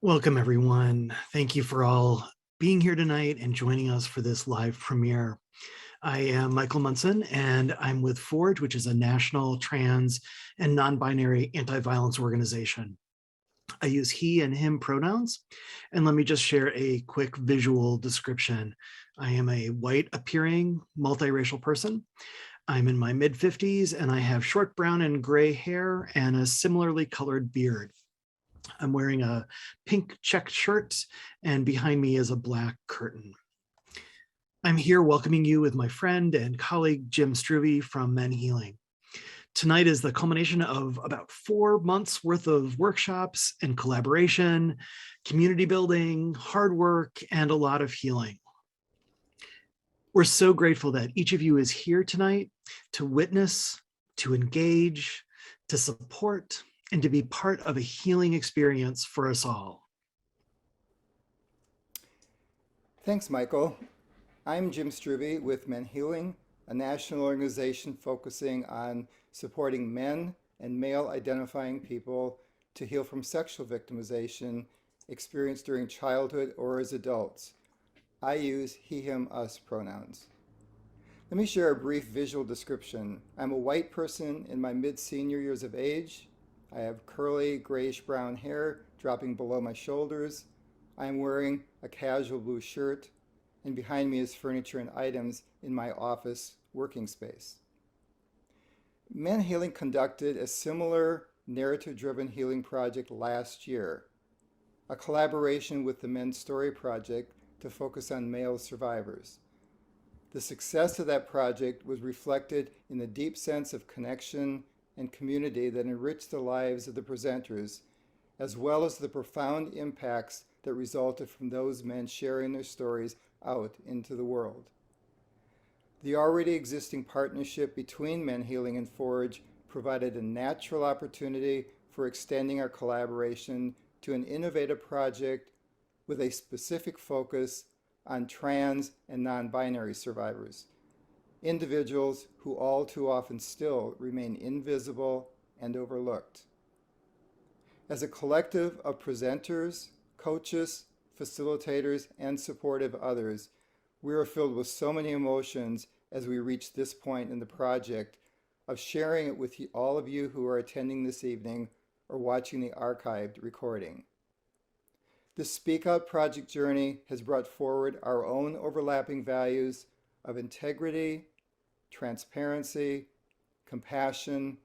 Welcome, everyone. Thank you for all being here tonight and joining us for this live premiere. I am Michael Munson, and I'm with Forge, which is a national trans and non-binary anti-violence organization. I use he and him pronouns, and let me just share a quick visual description. I am a white-appearing, multiracial person. I'm in my mid-50s, and I have short brown and gray hair and a similarly colored beard. I'm wearing a pink checked shirt, and behind me is a black curtain. I'm here welcoming you with my friend and colleague, Jim Struve from Men Healing. Tonight is the culmination of about 4 months worth of workshops and collaboration, community building, hard work, and a lot of healing. We're so grateful that each of you is here tonight to witness, to engage, to support, and to be part of a healing experience for us all. Thanks, Michael. I'm Jim Struve with Men Healing, a national organization focusing on supporting men and male-identifying people to heal from sexual victimization experienced during childhood or as adults. I use he, him, us pronouns. Let me share a brief visual description. I'm a white person in my mid-senior years of age. I have curly, grayish-brown hair dropping below my shoulders. I am wearing a casual blue shirt, and behind me is furniture and items in my office working space. Men Healing conducted a similar narrative-driven healing project last year, a collaboration with the Men's Story Project to focus on male survivors. The success of that project was reflected in the deep sense of connection and community that enriched the lives of the presenters, as well as the profound impacts that resulted from those men sharing their stories out into the world. The already existing partnership between Men Healing and Forge provided a natural opportunity for extending our collaboration to an innovative project with a specific focus on trans and non-binary survivors, individuals who all too often still remain invisible and overlooked. As a collective of presenters, coaches, facilitators, and supportive others, we are filled with so many emotions as we reach this point in the project of sharing it with all of you who are attending this evening or watching the archived recording. This Speak Out project journey has brought forward our own overlapping values of integrity, transparency, compassion,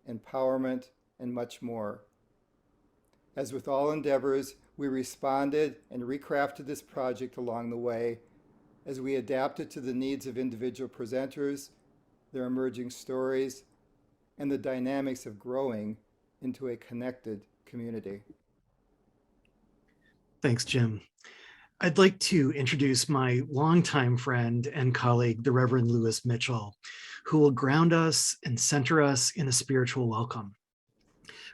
empowerment, and much more. As with all endeavors, we responded and recrafted this project along the way as we adapted to the needs of individual presenters, their emerging stories, and the dynamics of growing into a connected community. Thanks, Jim. I'd like to introduce my longtime friend and colleague, the Reverend Lewis Mitchell, who will ground us and center us in a spiritual welcome.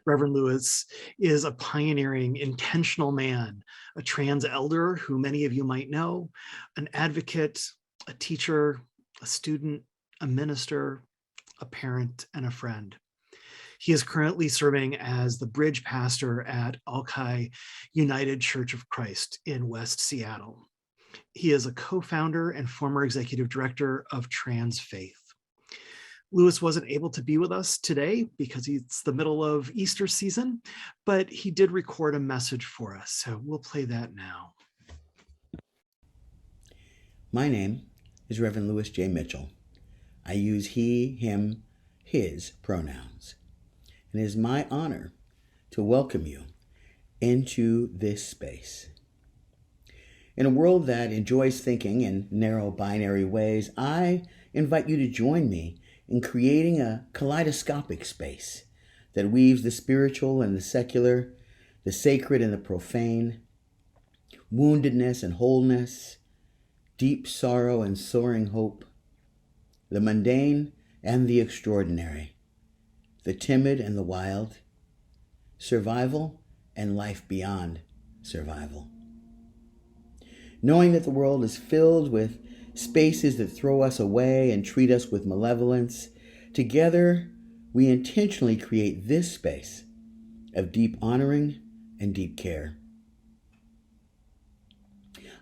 Reverend Lewis is a pioneering, intentional man, a trans elder who many of you might know, an advocate, a teacher, a student, a minister, a parent, and a friend. He is currently serving as the bridge pastor at Alki United Church of Christ in West Seattle. He is a co-founder and former executive director of Trans Faith. Lewis wasn't able to be with us today because it's the middle of Easter season, but he did record a message for us, so we'll play that now. My name is Reverend Lewis J. Mitchell. I use he, him, his pronouns. And it is my honor to welcome you into this space. In a world that enjoys thinking in narrow binary ways, I invite you to join me in creating a kaleidoscopic space that weaves the spiritual and the secular, the sacred and the profane, woundedness and wholeness, deep sorrow and soaring hope, the mundane and the extraordinary, the timid and the wild, survival and life beyond survival. knowing that the world is filled with spaces that throw us away and treat us with malevolence, together we intentionally create this space of deep honoring and deep care.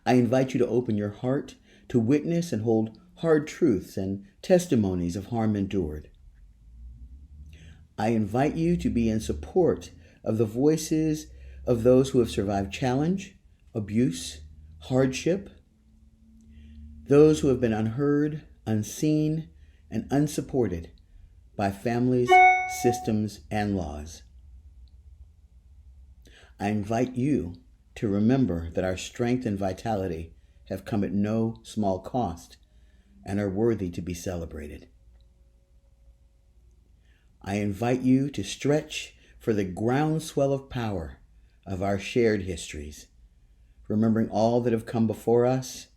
I invite you to open your heart to witness and hold hard truths and testimonies of harm endured. I invite you to be in support of the voices of those who have survived challenge, abuse, hardship, those who have been unheard, unseen, and unsupported by families, systems, and laws. I invite you to remember that our strength and vitality have come at no small cost and are worthy to be celebrated. I invite you to stretch for the groundswell of power of our shared histories, remembering all that have come before us,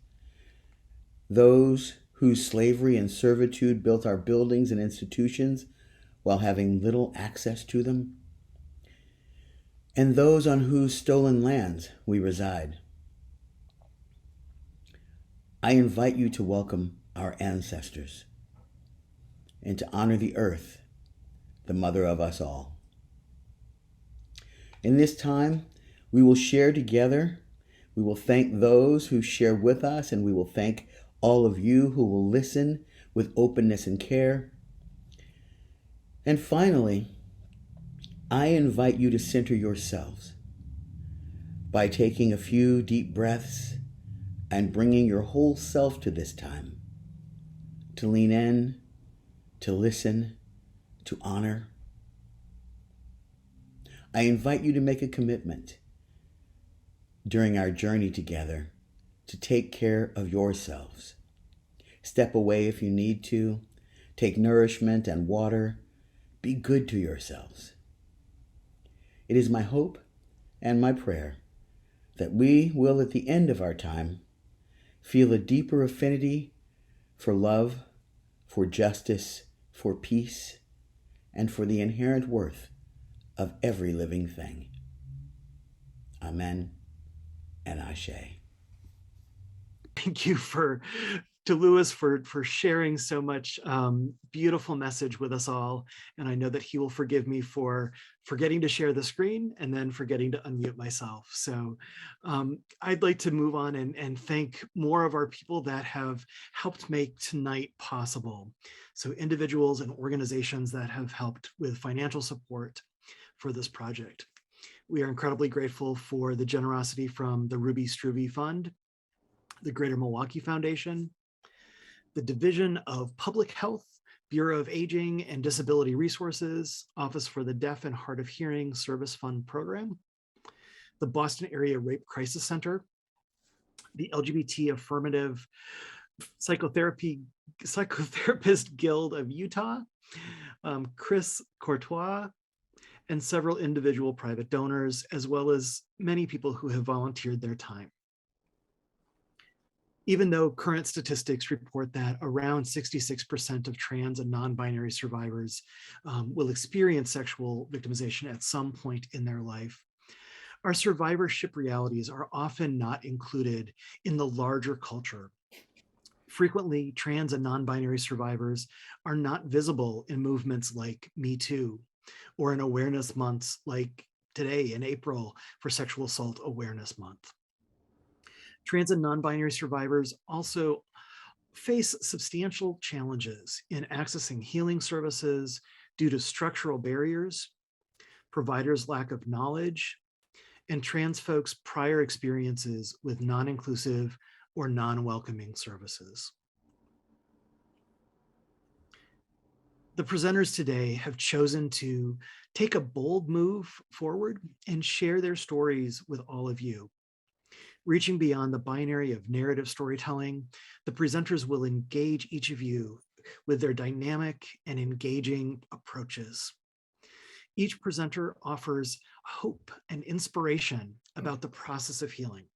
those whose slavery and servitude built our buildings and institutions while having little access to them, and those on whose stolen lands we reside. I invite you to welcome our ancestors and to honor the earth, the mother of us all. In this time, we will share together. We will thank those who share with us, and we will thank all of you who will listen with openness and care. And finally, I invite you to center yourselves by taking a few deep breaths and bringing your whole self to this time, to lean in, to listen, to honor. I invite you to make a commitment during our journey together to take care of yourselves. Step away if you need to. Take nourishment and water. Be good to yourselves. It is my hope and my prayer that we will, at the end of our time, feel a deeper affinity for love, for justice, for peace, and for the inherent worth of every living thing. Amen and Ashe. Thank you to Louis for sharing so much beautiful message with us all. And I know that he will forgive me for forgetting to share the screen and then forgetting to unmute myself. So I'd like to move on and thank more of our people that have helped make tonight possible. So individuals and organizations that have helped with financial support for this project. We are incredibly grateful for the generosity from the Ruby Struve Fund, the Greater Milwaukee Foundation, the Division of Public Health, Bureau of Aging and Disability Resources, Office for the Deaf and Hard of Hearing Service Fund Program, the Boston Area Rape Crisis Center, the LGBT Affirmative Psychotherapist Guild of Utah, Chris Courtois, and several individual private donors, as well as many people who have volunteered their time. Even though current statistics report that around 66% of trans and non-binary survivors will experience sexual victimization at some point in their life, our survivorship realities are often not included in the larger culture. Frequently, trans and non-binary survivors are not visible in movements like Me Too, or in awareness months like today in April for Sexual Assault Awareness Month. Trans and non-binary survivors also face substantial challenges in accessing healing services due to structural barriers, providers' lack of knowledge, and trans folks' prior experiences with non-inclusive or non-welcoming services. The presenters today have chosen to take a bold move forward and share their stories with all of you. Reaching beyond the binary of narrative storytelling, the presenters will engage each of you with their dynamic and engaging approaches. Each presenter offers hope and inspiration about the process of healing.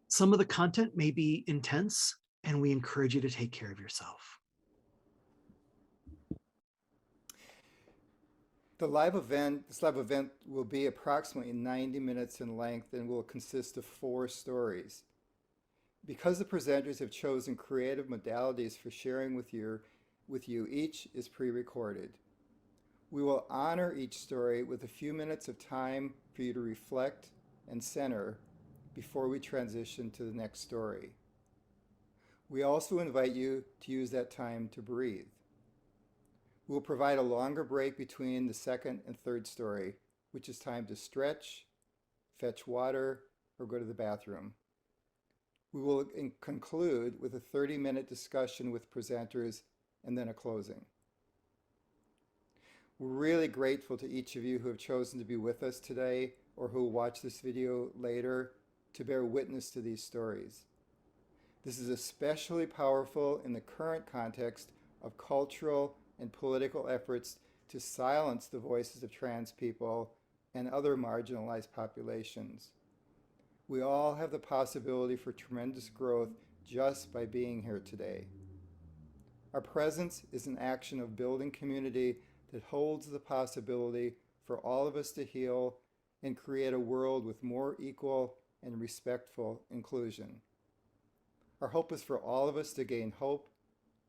Some of the content may be intense, and we encourage you to take care of yourself. This live event will be approximately 90 minutes in length and will consist of 4 stories. Because the presenters have chosen creative modalities for sharing with you, each is pre-recorded. We will honor each story with a few minutes of time for you to reflect and center before we transition to the next story. We also invite you to use that time to breathe. We'll provide a longer break between the second and third story, which is time to stretch, fetch water, or go to the bathroom. We will conclude with a 30-minute discussion with presenters and then a closing. We're really grateful to each of you who have chosen to be with us today or who will watch this video later to bear witness to these stories. This is especially powerful in the current context of cultural and political efforts to silence the voices of trans people and other marginalized populations. We all have the possibility for tremendous growth just by being here today. Our presence is an action of building community that holds the possibility for all of us to heal and create a world with more equal and respectful inclusion. Our hope is for all of us to gain hope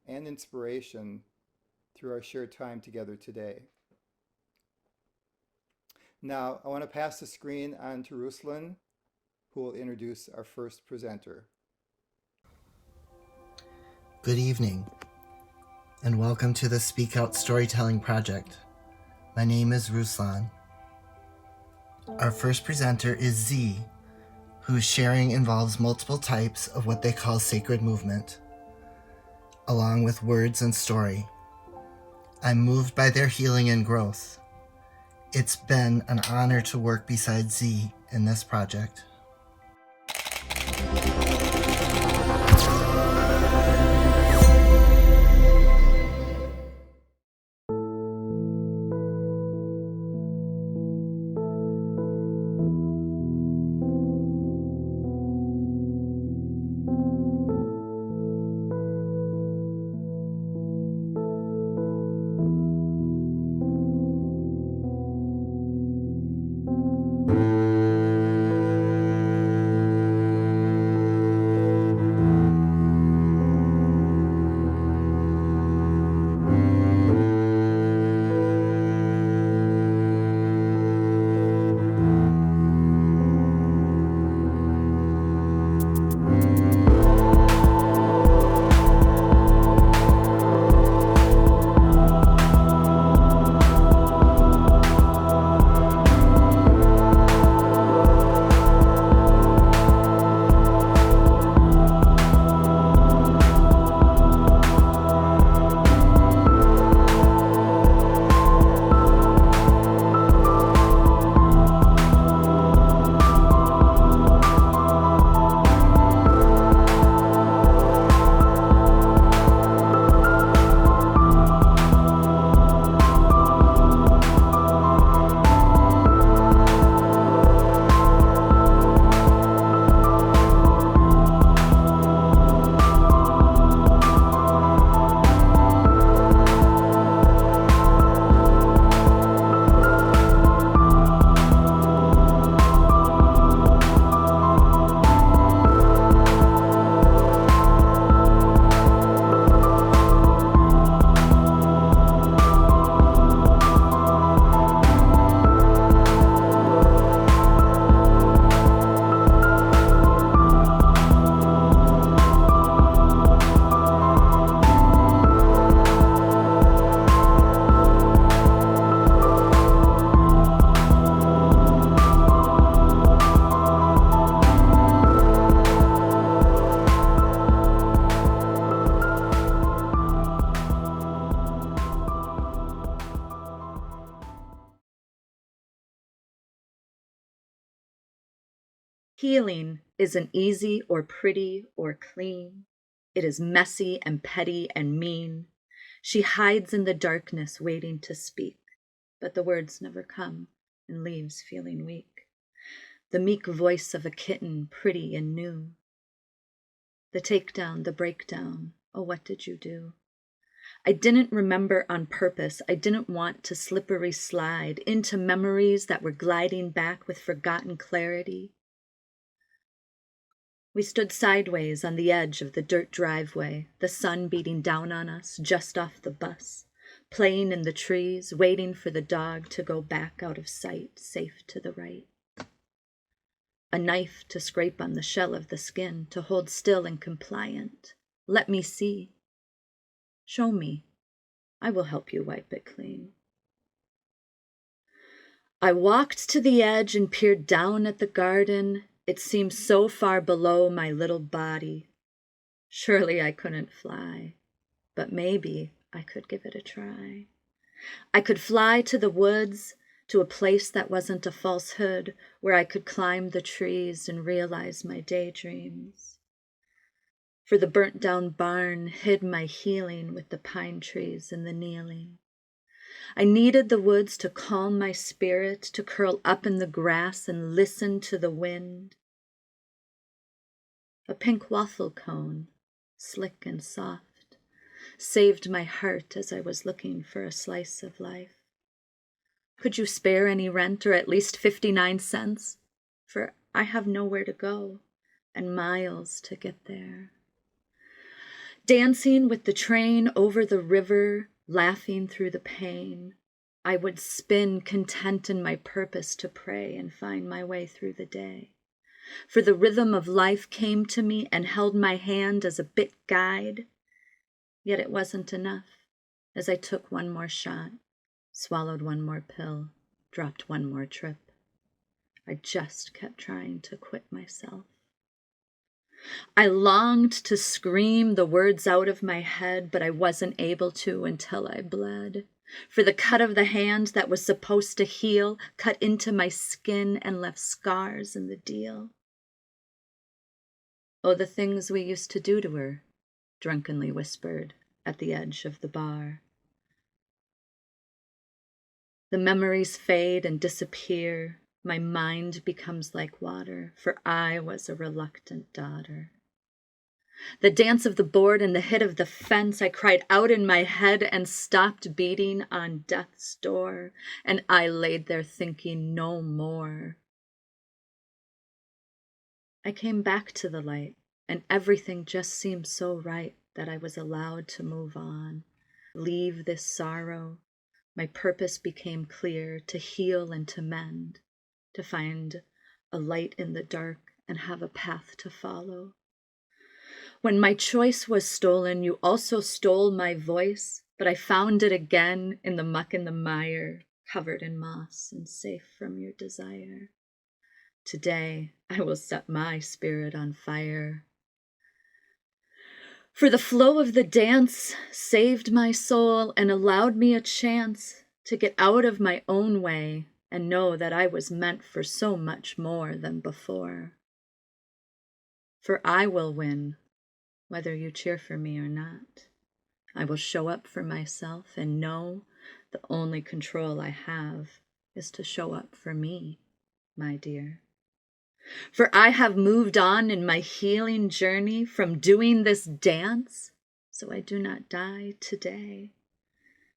and inspiration through our shared time together today. Now, I want to pass the screen on to Ruslan, who will introduce our first presenter. Good evening, and welcome to the Speak Out Storytelling Project. My name is Ruslan. Our first presenter is Z, whose sharing involves multiple types of what they call sacred movement, along with words and story. I'm moved by their healing and growth. It's been an honor to work beside Z in this project. Healing isn't easy or pretty or clean. It is messy and petty and mean. She hides in the darkness waiting to speak, but the words never come and leaves feeling weak. The meek voice of a kitten, pretty and new. The takedown, the breakdown, oh, what did you do? I didn't remember on purpose. I didn't want to slippery slide into memories that were gliding back with forgotten clarity. We stood sideways on the edge of the dirt driveway, the sun beating down on us just off the bus, playing in the trees, waiting for the dog to go back out of sight, safe to the right. A knife to scrape on the shell of the skin, to hold still and compliant. Let me see. Show me. I will help you wipe it clean. I walked to the edge and peered down at the garden. It seemed so far below my little body. Surely I couldn't fly, but maybe I could give it a try. I could fly to the woods, to a place that wasn't a falsehood, where I could climb the trees and realize my daydreams. For the burnt-down barn hid my healing with the pine trees and the kneeling. I needed the woods to calm my spirit, to curl up in the grass and listen to the wind. A pink waffle cone, slick and soft, saved my heart as I was looking for a slice of life. Could you spare any rent, or at least 59 cents? For I have nowhere to go and miles to get there. Dancing with the train over the river, laughing through the pain, I would spin, content in my purpose to pray and find my way through the day. For the rhythm of life came to me and held my hand as a bit guide. Yet it wasn't enough, as I took one more shot, swallowed one more pill, dropped one more trip. I just kept trying to quit myself. I longed to scream the words out of my head, but I wasn't able to until I bled. For the cut of the hand that was supposed to heal cut into my skin and left scars in the deal. Oh, the things we used to do to her, drunkenly whispered at the edge of the bar. The memories fade and disappear. My mind becomes like water, for I was a reluctant daughter. The dance of the board and the hit of the fence, I cried out in my head and stopped beating on death's door, and I laid there thinking no more. I came back to the light, and everything just seemed so right that I was allowed to move on, leave this sorrow. My purpose became clear, to heal and to mend, to find a light in the dark and have a path to follow. When my choice was stolen, you also stole my voice, but I found it again in the muck and the mire, covered in moss and safe from your desire. Today, I will set my spirit on fire. For the flow of the dance saved my soul and allowed me a chance to get out of my own way and know that I was meant for so much more than before. For I will win, whether you cheer for me or not. I will show up for myself and know the only control I have is to show up for me, my dear. For I have moved on in my healing journey from doing this dance, so I do not die today,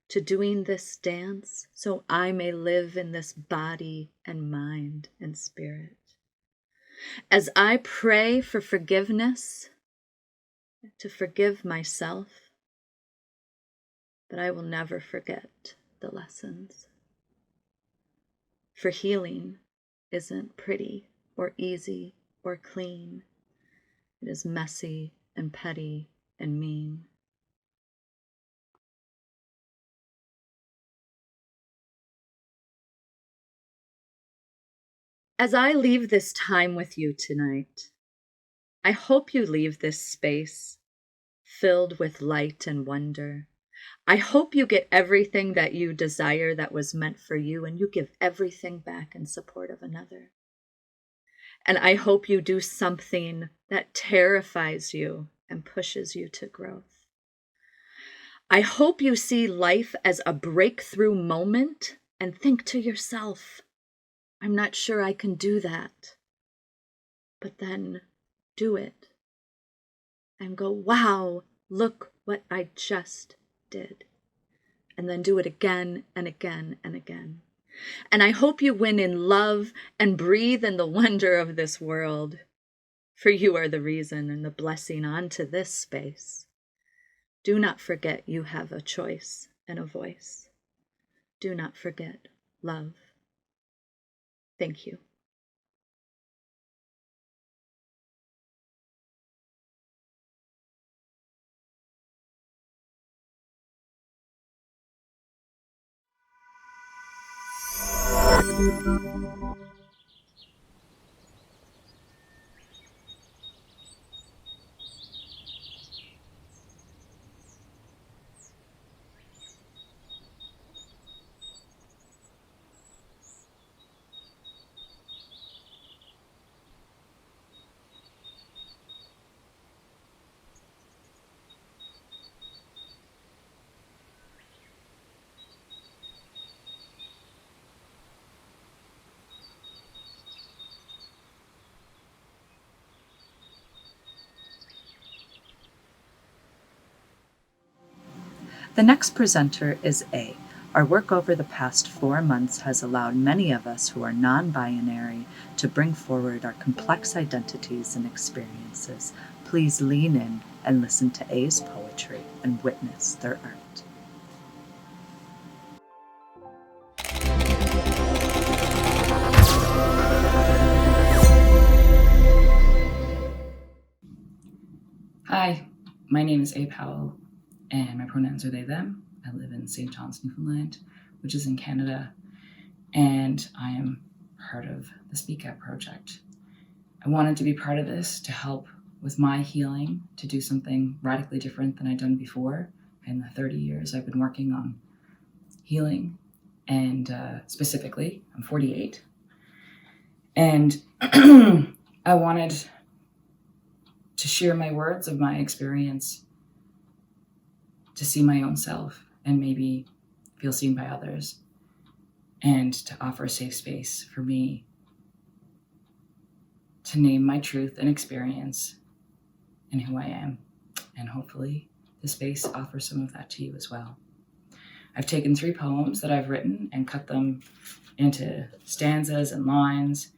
to doing this dance, so I may live in this body and mind and spirit. As I pray for forgiveness, to forgive myself, but I will never forget the lessons. For healing isn't pretty or easy or clean. It is messy and petty and mean. As I leave this time with you tonight, I hope you leave this space filled with light and wonder. I hope you get everything that you desire that was meant for you, and you give everything back in support of another. And I hope you do something that terrifies you and pushes you to growth. I hope you see life as a breakthrough moment and think to yourself, I'm not sure I can do that. But then do it and go, wow, look what I just did. And then do it again and again and again. And I hope you win in love and breathe in the wonder of this world. for you are the reason and the blessing onto this space. Do not forget you have a choice and a voice. Do not forget love. Thank you. The next presenter is A. Our work over the past 4 months has allowed many of us who are non-binary to bring forward our complex identities and experiences. Please lean in and listen to A's poetry and witness their art. Hi, my name is A. Powell, and my pronouns are they, them. I live in St. John's, Newfoundland, which is in Canada, and I am part of the Speak Out Project. I wanted to be part of this to help with my healing, to do something radically different than I'd done before in the 30 years I've been working on healing, and specifically, I'm 48, and I wanted to share my words of my experience, to see my own self and maybe feel seen by others, and to offer a safe space for me to name my truth and experience and who I am. And hopefully the space offers some of that to you as well. I've taken 3 poems that I've written and cut them into stanzas and lines,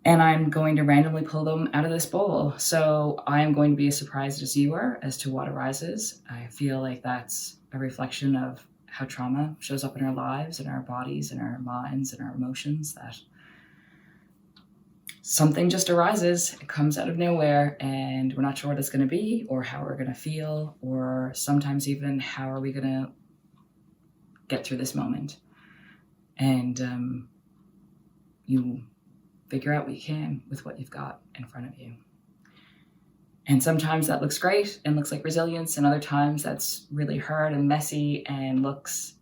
and I'm going to randomly pull them out of this bowl. So I am going to be as surprised as you are as to what arises. I feel like that's a reflection of how trauma shows up in our lives, in our bodies, in our minds, in our emotions, that something just arises, it comes out of nowhere, and we're not sure what it's going to be or how we're going to feel, or sometimes even how are we going to get through this moment. And you figure out what you can with what you've got in front of you. And sometimes that looks great and looks like resilience, and other times that's really hard and messy and looks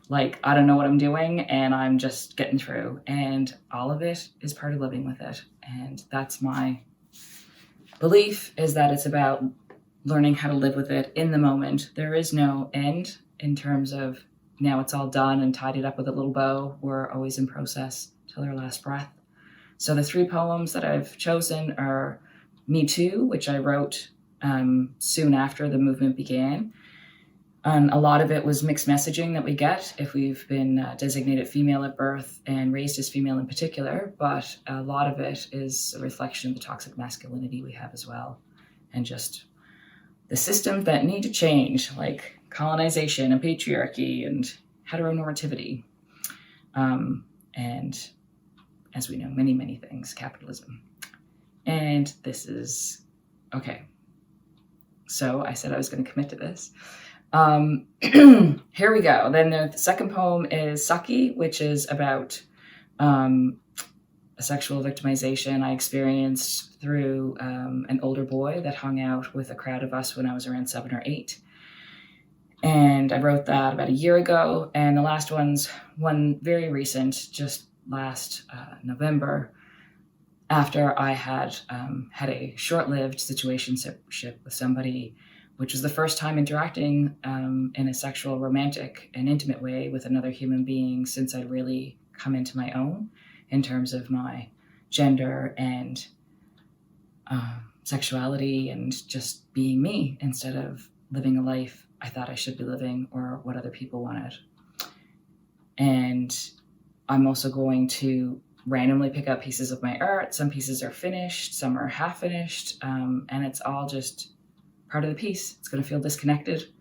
like I don't know what I'm doing and I'm just getting through. And all of it is part of living with it. And that's my belief, is that it's about learning how to live with it in the moment. There is no end in terms of now it's all done and tidied up with a little bow. We're always in process till our last breath. So the 3 poems that I've chosen are Me Too, which I wrote soon after the movement began. And a lot of it was mixed messaging that we get if we've been designated female at birth and raised as female in particular, but a lot of it is a reflection of the toxic masculinity we have as well, and just the systems that need to change, like colonization and patriarchy and heteronormativity. And as we know, many, many things, capitalism. And this is, okay. So I said I was going to commit to this. Here we go. Then the second poem is Saki, which is about a sexual victimization I experienced through an older boy that hung out with a crowd of us when I was around 7 or 8. And I wrote that about a year ago. And the last one's one very recent, just last November, after I had had a short-lived situationship with somebody, which was the first time interacting in a sexual, romantic, and intimate way with another human being since I'd really come into my own in terms of my gender and sexuality and just being me instead of living a life I thought I should be living or what other people wanted. And I'm also going to randomly pick up pieces of my art. Some pieces are finished, some are half finished, and it's all just part of the piece. It's going to feel disconnected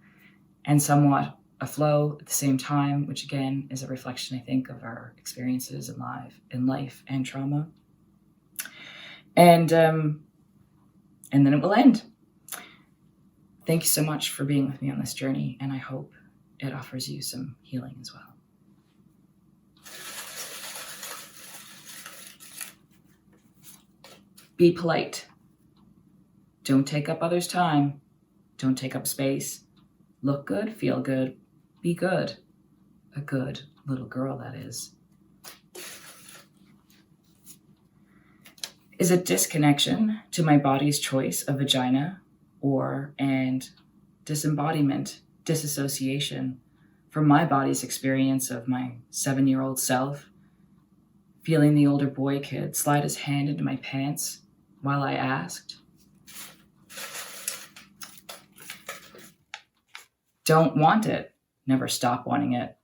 and somewhat aflow at the same time, which again is a reflection, I think, of our experiences in life and trauma. And then it will end. Thank you so much for being with me on this journey, and I hope it offers you some healing as well. Be polite. Don't take up others' time. Don't take up space. Look good, feel good, be good. A good little girl, that is. Is a disconnection to my body's choice of vagina and disembodiment, disassociation from my body's experience of my 7-year-old self, feeling the older boy kid slide his hand into my pants while I asked, don't want it, never stop wanting it.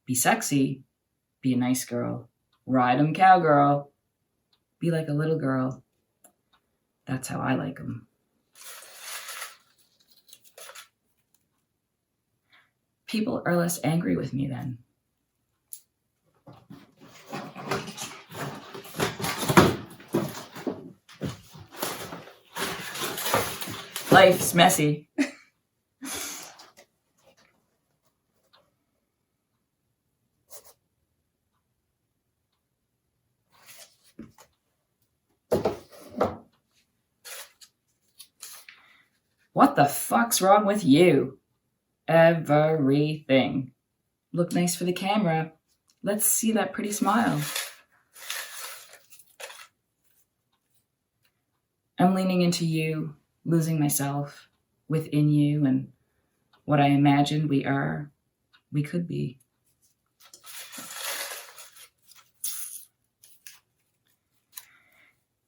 Be sexy, be a nice girl, ride 'em cowgirl, be like a little girl. That's how I like 'em. People are less angry with me then. Life's messy. What the fuck's wrong with you? Everything. Look nice for the camera. Let's see that pretty smile. I'm leaning into you, losing myself within you and what I imagined we could be.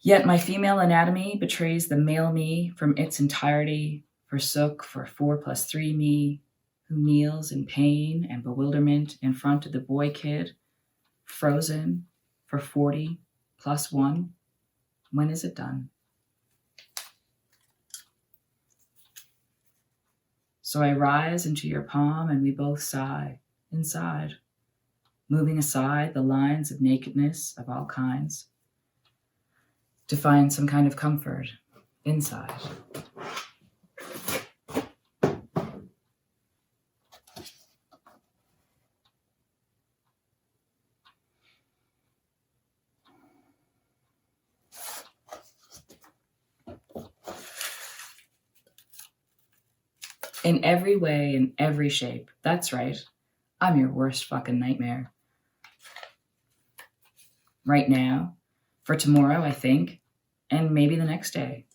Yet my female anatomy betrays the male me from its entirety, forsook for 4+3 me, who kneels in pain and bewilderment in front of the boy kid, frozen for 40+1. When is it done? So I rise into your palm and we both sigh inside, moving aside the lines of nakedness of all kinds to find some kind of comfort inside. In every way, in every shape. That's right. I'm your worst fucking nightmare. Right now, for tomorrow, I think, and maybe the next day.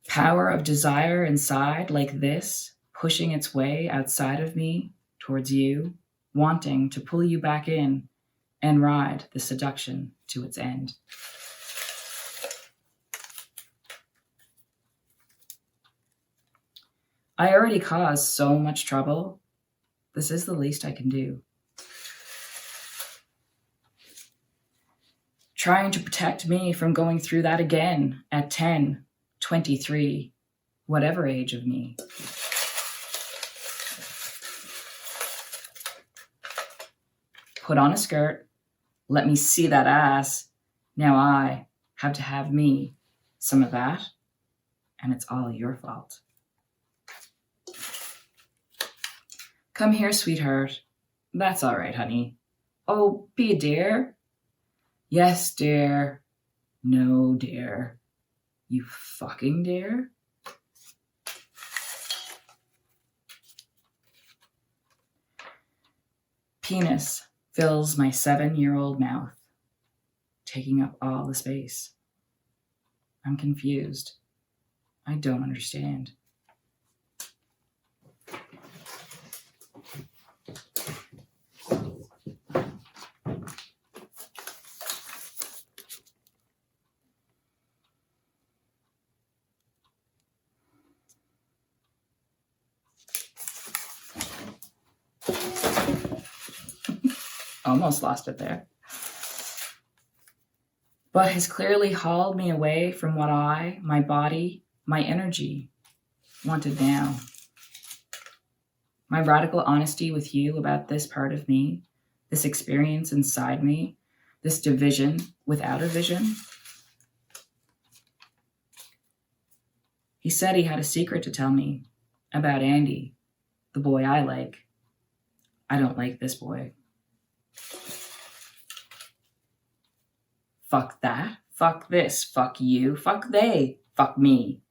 Power of desire inside like this, pushing its way outside of me towards you, wanting to pull you back in and ride the seduction to its end. I already caused so much trouble. This is the least I can do. Trying to protect me from going through that again at 10, 23, whatever age of me. Put on a skirt. Let me see that ass. Now I have to have me some of that, and it's all your fault. Come here, sweetheart. That's all right, honey. Oh, be a dear. Yes, dear. No, dear. You fucking dear. Penis fills my 7-year-old mouth, taking up all the space. I'm confused. I don't understand. almost lost it there, but has clearly hauled me away from what I, my body, my energy wanted now. My radical honesty with you about this part of me, this experience inside me, this division without a vision. He said he had a secret to tell me about Andy, the boy I like. I don't like this boy. Fuck that. Fuck this. Fuck you. Fuck they. Fuck me.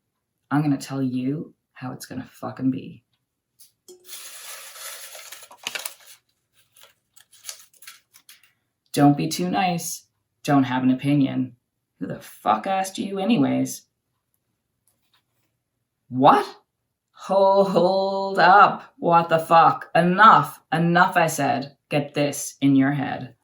I'm gonna tell you how it's gonna fucking be. Don't be too nice. Don't have an opinion. Who the fuck asked you anyways? What? Hold up. What the fuck? Enough. Enough, I said. Get this in your head.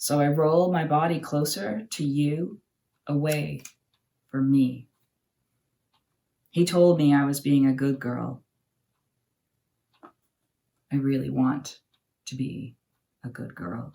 So I roll my body closer to you, away from me. He told me I was being a good girl. I really want to be a good girl.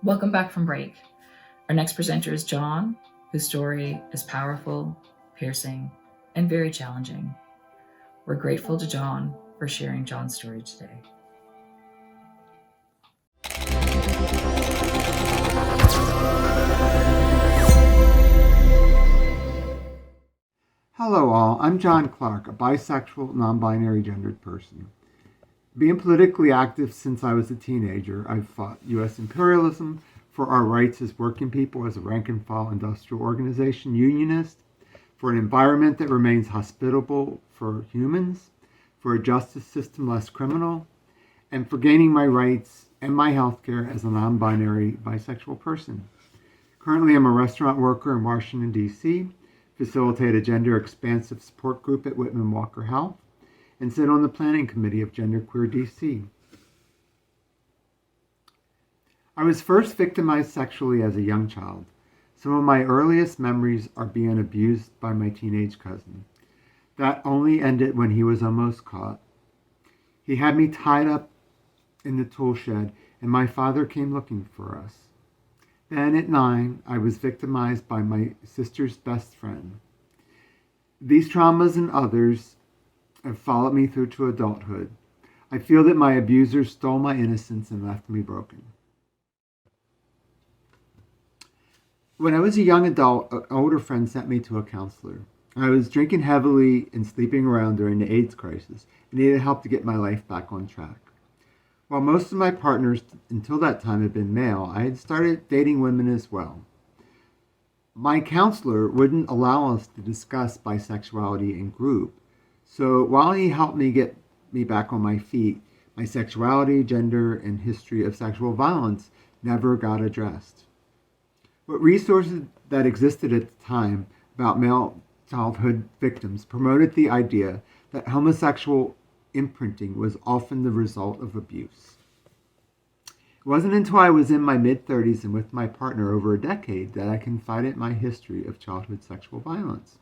Welcome back from break. Our next presenter is John, whose story is powerful, piercing, and very challenging. We're grateful to John for sharing John's story today. Hello all, I'm John Clark, a bisexual, non-binary gendered person. Being politically active since I was a teenager, I've fought U.S. imperialism for our rights as working people, as a rank-and-file industrial organization unionist, for an environment that remains hospitable for humans, for a justice system less criminal, and for gaining my rights and my health care as a non-binary bisexual person. Currently, I'm a restaurant worker in Washington, D.C., facilitate a gender-expansive support group at Whitman Walker Health, and sit on the planning committee of Genderqueer DC. I was first victimized sexually as a young child. Some of my earliest memories are being abused by my teenage cousin. That only ended when he was almost caught. He had me tied up in the tool shed, and my father came looking for us. Then at 9, I was victimized by my sister's best friend. These traumas and others have followed me through to adulthood. I feel that my abusers stole my innocence and left me broken. When I was a young adult, an older friend sent me to a counselor. I was drinking heavily and sleeping around during the AIDS crisis and needed help to get my life back on track. While most of my partners until that time had been male, I had started dating women as well. My counselor wouldn't allow us to discuss bisexuality in group, so while he helped me get me back on my feet, my sexuality, gender, and history of sexual violence never got addressed. What resources that existed at the time about male childhood victims promoted the idea that homosexual imprinting was often the result of abuse. It wasn't until I was in my mid-30s and with my partner over a decade that I confided my history of childhood sexual violence.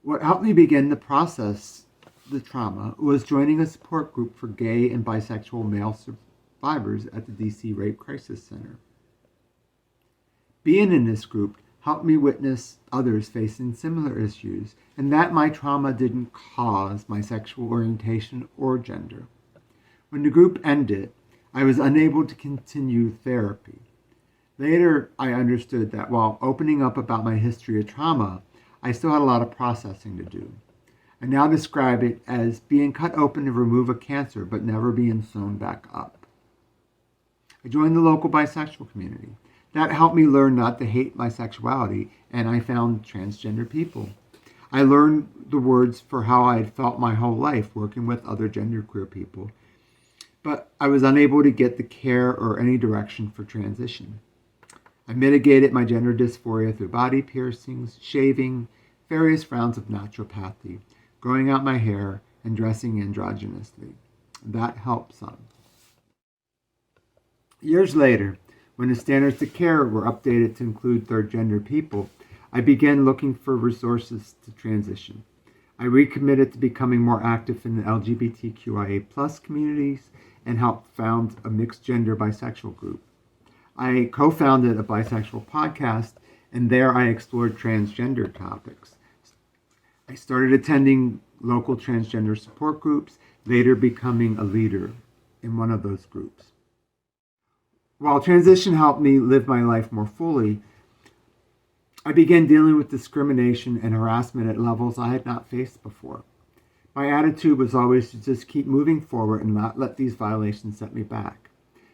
What helped me begin to process the trauma was joining a support group for gay and bisexual male survivors at the DC Rape Crisis Center. Being in this group helped me witness others facing similar issues, and that my trauma didn't cause my sexual orientation or gender. When the group ended, I was unable to continue therapy. Later, I understood that while opening up about my history of trauma, I still had a lot of processing to do. I now describe it as being cut open to remove a cancer, but never being sewn back up. I joined the local bisexual community. That helped me learn not to hate my sexuality, and I found transgender people. I learned the words for how I had felt my whole life working with other genderqueer people, but I was unable to get the care or any direction for transition. I mitigated my gender dysphoria through body piercings, shaving, various rounds of naturopathy, growing out my hair, and dressing androgynously. That helped some. Years later, when the standards of care were updated to include third gender people, I began looking for resources to transition. I recommitted to becoming more active in the LGBTQIA+ communities and helped found a mixed gender bisexual group. I co-founded a bisexual podcast, and there I explored transgender topics. I started attending local transgender support groups, later becoming a leader in one of those groups. While transition helped me live my life more fully, I began dealing with discrimination and harassment at levels I had not faced before. My attitude was always to just keep moving forward and not let these violations set me back.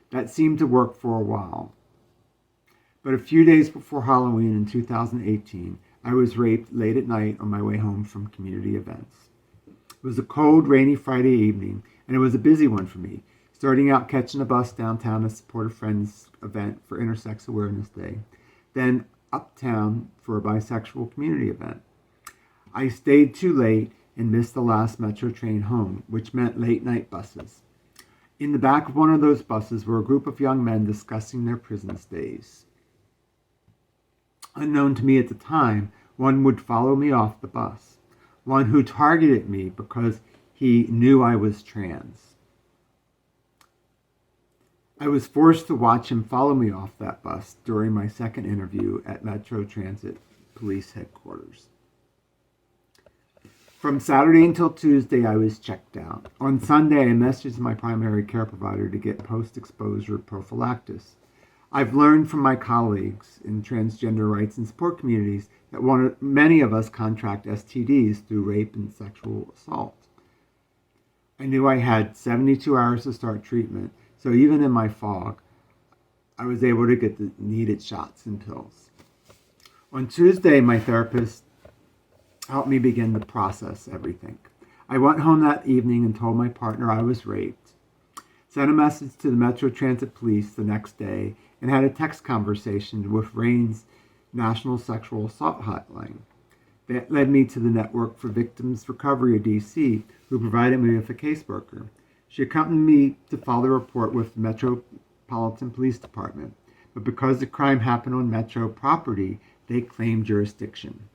That seemed to work for a while. But a few days before Halloween in 2018, I was raped late at night on my way home from community events. It was a cold, rainy Friday evening, and it was a busy one for me, starting out catching a bus downtown to support a friend's event for Intersex Awareness Day, then uptown for a bisexual community event. I stayed too late and missed the last metro train home, which meant late night buses. In the back of one of those buses were a group of young men discussing their prison stays. Unknown to me at the time, one would follow me off the bus, one who targeted me because he knew I was trans. I was forced to watch him follow me off that bus during my second interview at Metro Transit Police Headquarters. From Saturday until Tuesday, I was checked out. On Sunday, I messaged my primary care provider to get post-exposure prophylaxis. I've learned from my colleagues in transgender rights and support communities that many of us contract STDs through rape and sexual assault. I knew I had 72 hours to start treatment, so even in my fog, I was able to get the needed shots and pills. On Tuesday, my therapist helped me begin to process everything. I went home that evening and told my partner I was raped, sent a message to the Metro Transit Police the next day, and had a text conversation with RAIN's National Sexual Assault Hotline. That led me to the Network for Victims Recovery of DC, who provided me with a caseworker. She accompanied me to file the report with the Metropolitan Police Department, but because the crime happened on Metro property, they claimed jurisdiction.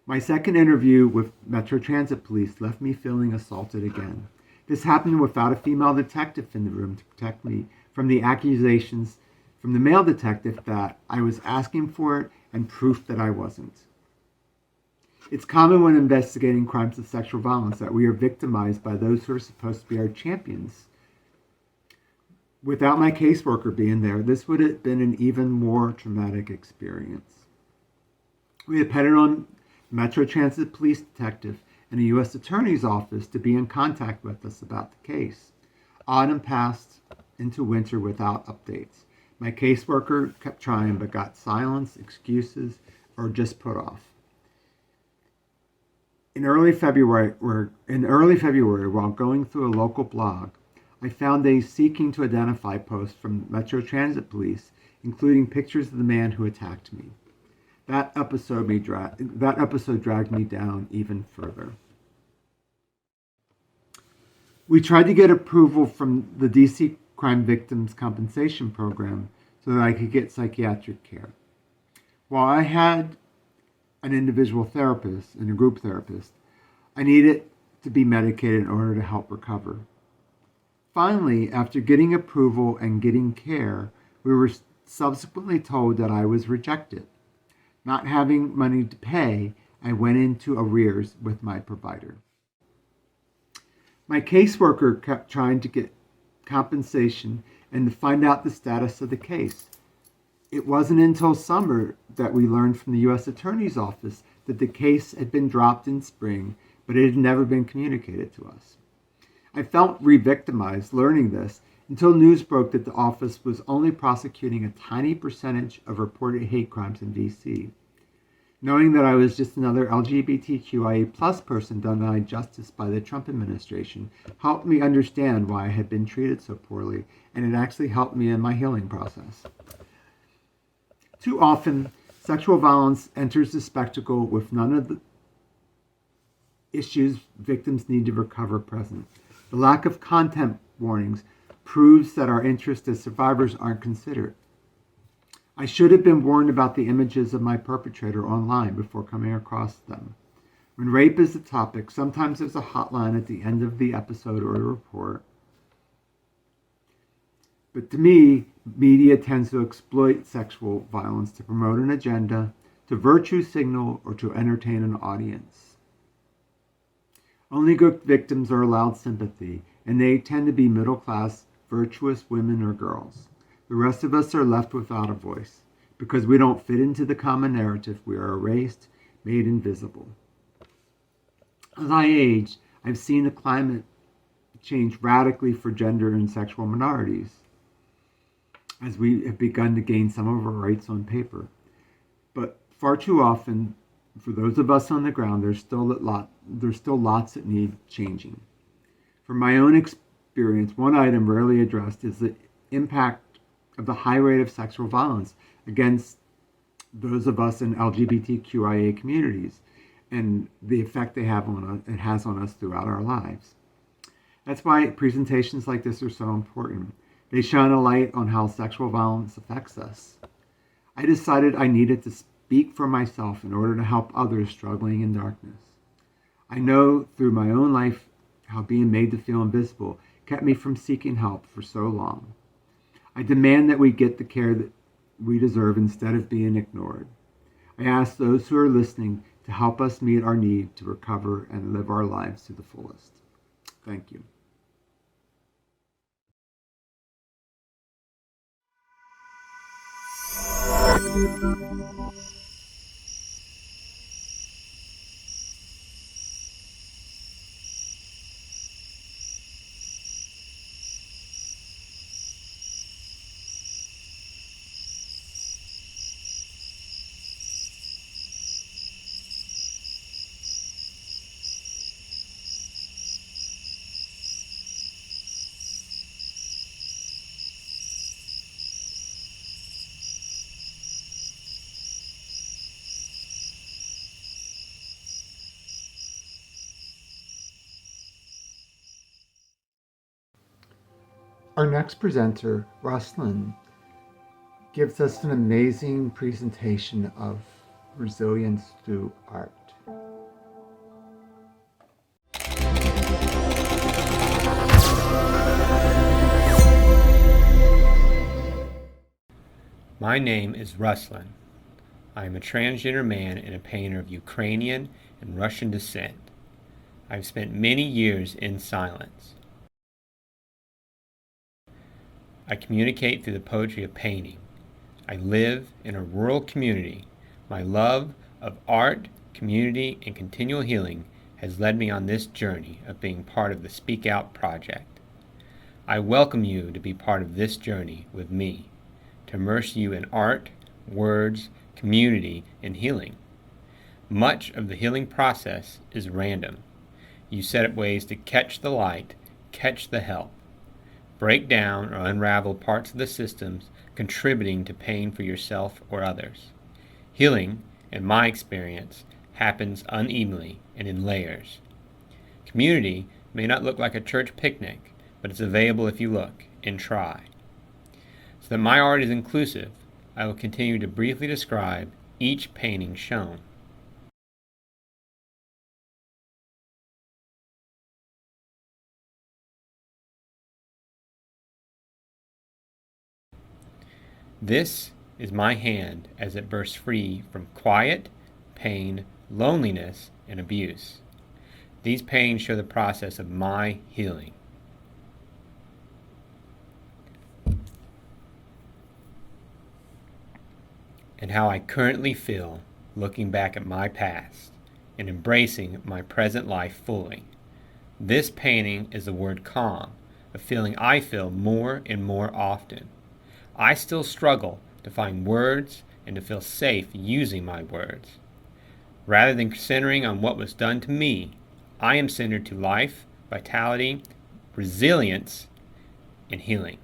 My second interview with Metro Transit Police left me feeling assaulted again. This happened without a female detective in the room to protect me from the accusations from the male detective that I was asking for it and proof that I wasn't. It's common when investigating crimes of sexual violence that we are victimized by those who are supposed to be our champions. Without my caseworker being there, this would have been an even more traumatic experience. We depended on Metro Transit Police Detective and the U.S. Attorney's Office to be in contact with us about the case. Autumn passed into winter without updates. My caseworker kept trying but got silence, excuses, or just put off. In early February, while going through a local blog, I found a seeking to identify post from Metro Transit Police, including pictures of the man who attacked me. That episode dragged me down even further. We tried to get approval from the DC Crime Victims Compensation Program so that I could get psychiatric care. While I had an individual therapist and a group therapist, I needed to be medicated in order to help recover. Finally, after getting approval and getting care, we were subsequently told that I was rejected. Not having money to pay, I went into arrears with my provider. My caseworker kept trying to get compensation and to find out the status of the case. It wasn't until summer that we learned from the U.S. Attorney's Office that the case had been dropped in spring, but it had never been communicated to us. I felt re-victimized learning this until news broke that the office was only prosecuting a tiny percentage of reported hate crimes in D.C. Knowing that I was just another LGBTQIA+ person denied justice by the Trump administration helped me understand why I had been treated so poorly, and it actually helped me in my healing process. Too often, sexual violence enters the spectacle with none of the issues victims need to recover present. The lack of content warnings proves that our interests as survivors aren't considered. I should have been warned about the images of my perpetrator online before coming across them. When rape is the topic, sometimes there's a hotline at the end of the episode or a report. But to me, media tends to exploit sexual violence to promote an agenda, to virtue signal, or to entertain an audience. Only good victims are allowed sympathy, and they tend to be middle-class, virtuous women or girls. The rest of us are left without a voice. Because we don't fit into the common narrative, we are erased, made invisible. As I age, I've seen the climate change radically for gender and sexual minorities, as we have begun to gain some of our rights on paper. But far too often, for those of us on the ground, there's still lots that need changing. From my own experience, one item rarely addressed is the impact of the high rate of sexual violence against those of us in LGBTQIA communities and the effect it has on us throughout our lives. That's why presentations like this are so important. They shine a light on how sexual violence affects us. I decided I needed to speak for myself in order to help others struggling in darkness. I know through my own life how being made to feel invisible kept me from seeking help for so long. I demand that we get the care that we deserve instead of being ignored. I ask those who are listening to help us meet our need to recover and live our lives to the fullest. Thank you. Our next presenter, Ruslan, gives us an amazing presentation of resilience through art. My name is Ruslan. I am a transgender man and a painter of Ukrainian and Russian descent. I've spent many years in silence. I communicate through the poetry of painting. I live in a rural community. My love of art, community, and continual healing has led me on this journey of being part of the Speak Out Project. I welcome you to be part of this journey with me, to immerse you in art, words, community, and healing. Much of the healing process is random. You set up ways to catch the light, catch the help, break down or unravel parts of the systems contributing to pain for yourself or others. Healing, in my experience, happens unevenly and in layers. Community may not look like a church picnic, but it's available if you look and try. So that my art is inclusive, I will continue to briefly describe each painting shown. This is my hand as it bursts free from quiet, pain, loneliness, and abuse. These paintings show the process of my healing. And how I currently feel looking back at my past and embracing my present life fully. This painting is the word calm, a feeling I feel more and more often. I still struggle to find words and to feel safe using my words. Rather than centering on what was done to me, I am centered to life, vitality, resilience, and healing.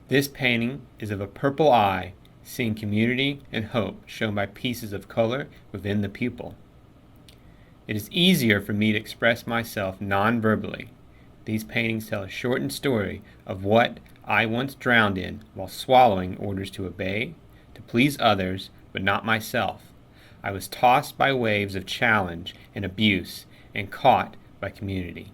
This painting is of a purple eye, seeing community and hope shown by pieces of color within the pupil. It is easier for me to express myself non-verbally. These paintings tell a shortened story of what I once drowned in while swallowing orders to obey, to please others, but not myself. I was tossed by waves of challenge and abuse and caught by community.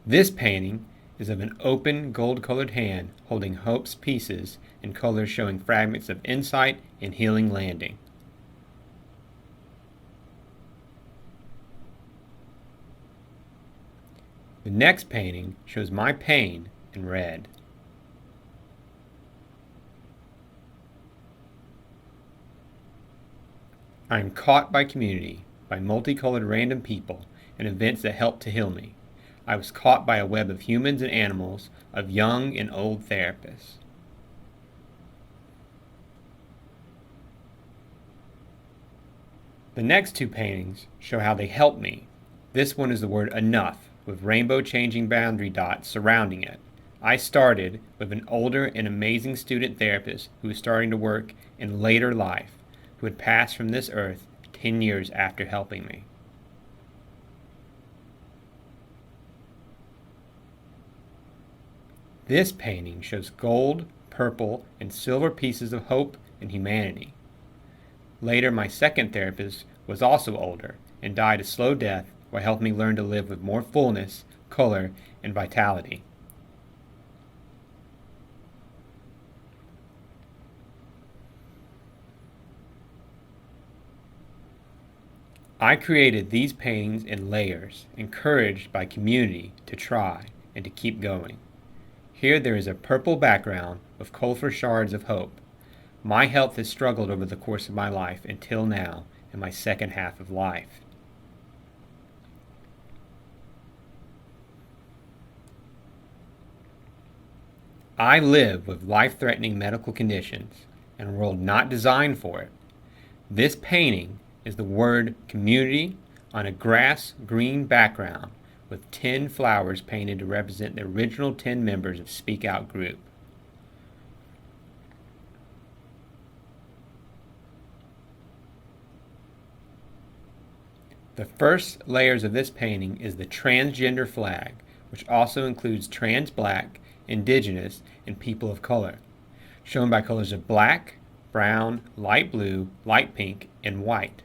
This painting is of an open gold-colored hand holding hope's pieces and colors showing fragments of insight and healing landing. The next painting shows my pain in red. I am caught by community, by multicolored random people, and events that help to heal me. I was caught by a web of humans and animals, of young and old therapists. The next two paintings show how they help me. This one is the word enough, with rainbow-changing boundary dots surrounding it. I started with an older and amazing student therapist who was starting to work in later life, who had passed from this earth 10 years after helping me. This painting shows gold, purple, and silver pieces of hope and humanity. Later, my second therapist was also older and died a slow death while helping me learn to live with more fullness, color, and vitality. I created these paintings in layers, encouraged by community to try and to keep going. Here there is a purple background with colorful shards of hope. My health has struggled over the course of my life until now, in my second half of life. I live with life-threatening medical conditions in a world not designed for it. This painting is the word community on a grass-green background with 10 flowers painted to represent the original 10 members of Speak Out Group. The first layers of this painting is the transgender flag, which also includes trans Black, Indigenous, and people of color, shown by colors of black, brown, light blue, light pink, and white.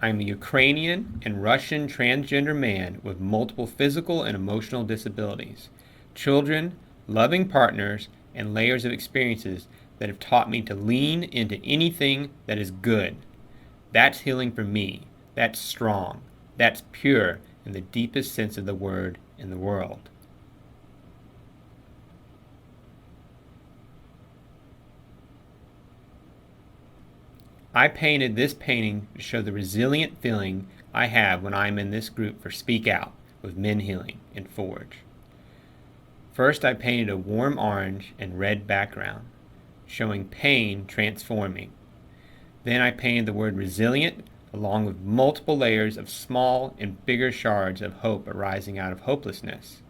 I am a Ukrainian and Russian transgender man with multiple physical and emotional disabilities, children, loving partners, and layers of experiences that have taught me to lean into anything that is good. That's healing for me. That's strong. That's pure in the deepest sense of the word in the world. I painted this painting to show the resilient feeling I have when I am in this group for Speak Out with Men Healing in Forge. First, I painted a warm orange and red background, showing pain transforming. Then I painted the word resilient along with multiple layers of small and bigger shards of hope arising out of hopelessness.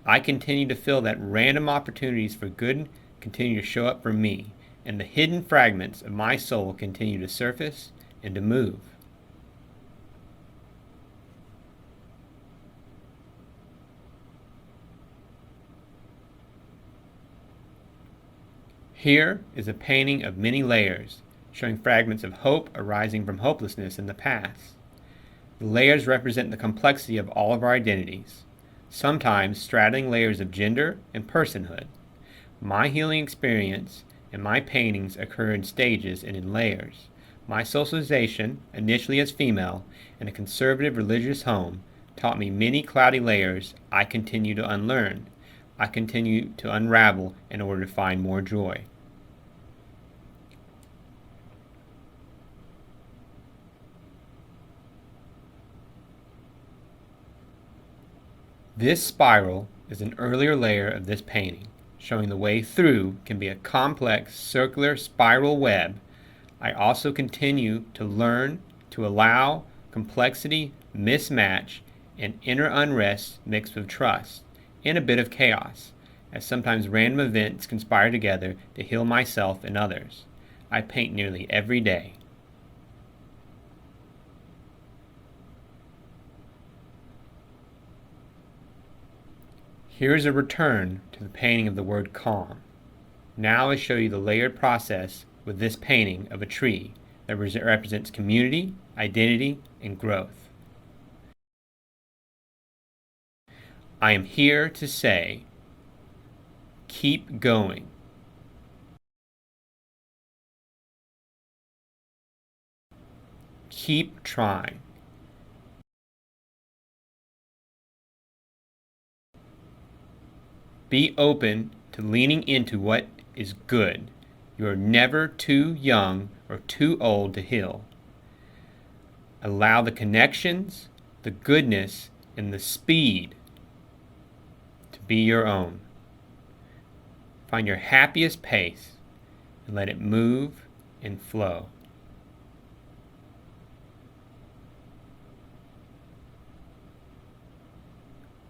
I continue to feel that random opportunities for good continue to show up for me, and the hidden fragments of my soul continue to surface and to move. Here is a painting of many layers, showing fragments of hope arising from hopelessness in the past. The layers represent the complexity of all of our identities, sometimes straddling layers of gender and personhood. My healing experience and my paintings occur in stages and in layers. My socialization, initially as female, in a conservative religious home, taught me many cloudy layers I continue to unlearn. I continue to unravel in order to find more joy. This spiral is an earlier layer of this painting, showing the way through can be a complex circular spiral web. I also continue to learn to allow complexity, mismatch, and inner unrest mixed with trust, and a bit of chaos, as sometimes random events conspire together to heal myself and others. I paint nearly every day. Here is a return to the painting of the word calm. Now I show you the layered process with this painting of a tree that represents community, identity, and growth. I am here to say, keep going. Keep trying. Be open to leaning into what is good. You are never too young or too old to heal. Allow the connections, the goodness, and the speed to be your own. Find your happiest pace and let it move and flow.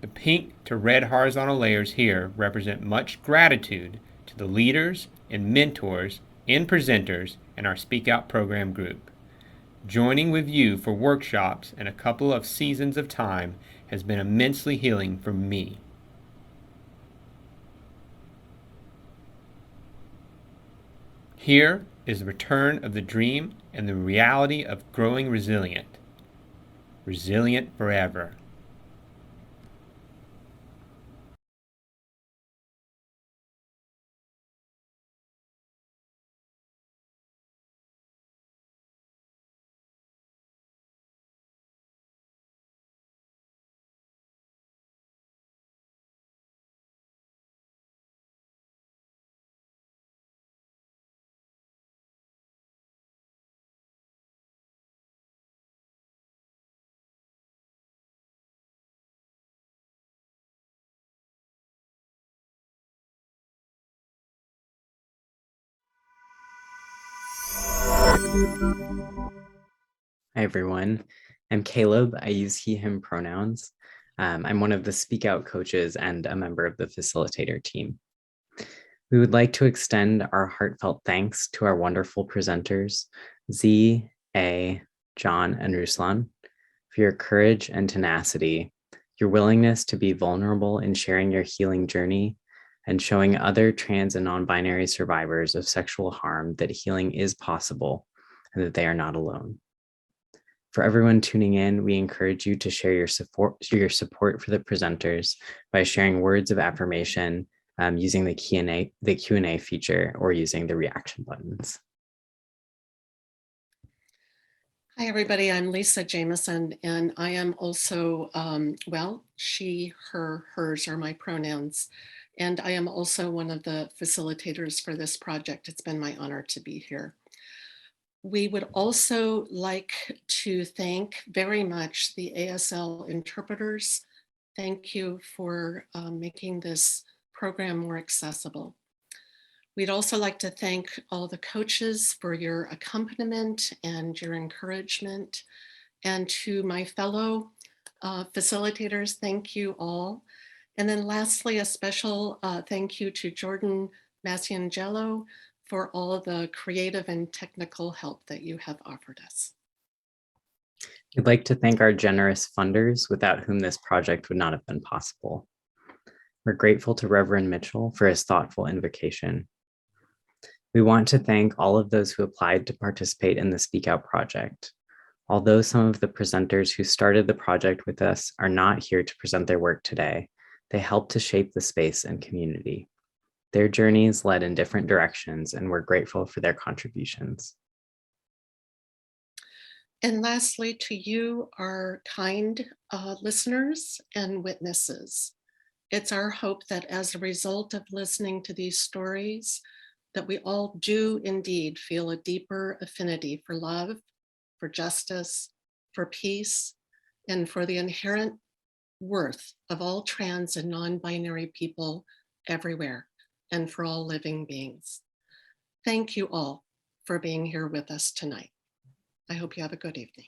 The pink to red horizontal layers here represent much gratitude to the leaders and mentors and presenters in our Speak Out program group. Joining with you for workshops and a couple of seasons of time has been immensely healing for me. Here is the return of the dream and the reality of growing resilient. Resilient forever. Hi, everyone. I'm Caleb. I use he, him pronouns. I'm one of the Speak Out coaches and a member of the facilitator team. We would like to extend our heartfelt thanks to our wonderful presenters, Z, A, John, and Ruslan, for your courage and tenacity Your willingness to be vulnerable in sharing your healing journey and showing other trans and non-binary survivors of sexual harm that healing is possible and that they are not alone. For everyone tuning in, we encourage you to share your support for the presenters by sharing words of affirmation using the Q&A feature or using the reaction buttons. Hi, everybody. I'm Lisa Jameson, and I am also, she, her, hers are my pronouns. And I am also one of the facilitators for this project. It's been my honor to be here. We would also like to thank very much the ASL interpreters. Thank you for making this program more accessible. We'd also like to thank all the coaches for your accompaniment and your encouragement. And to my fellow facilitators, thank you all. And then lastly, a special thank you to Jordan Masiangelo for all of the creative and technical help that you have offered us. We'd like to thank our generous funders, without whom this project would not have been possible. We're grateful to Reverend Mitchell for his thoughtful invocation. We want to thank all of those who applied to participate in the Speak Out project. Although some of the presenters who started the project with us are not here to present their work today, they helped to shape the space and community. Their journeys led in different directions, and we're grateful for their contributions. And lastly, to you, our kind listeners and witnesses. It's our hope that as a result of listening to these stories, that we all do indeed feel a deeper affinity for love, for justice, for peace, and for the inherent worth of all trans and non-binary people everywhere, and for all living beings. Thank you all for being here with us tonight. I hope you have a good evening.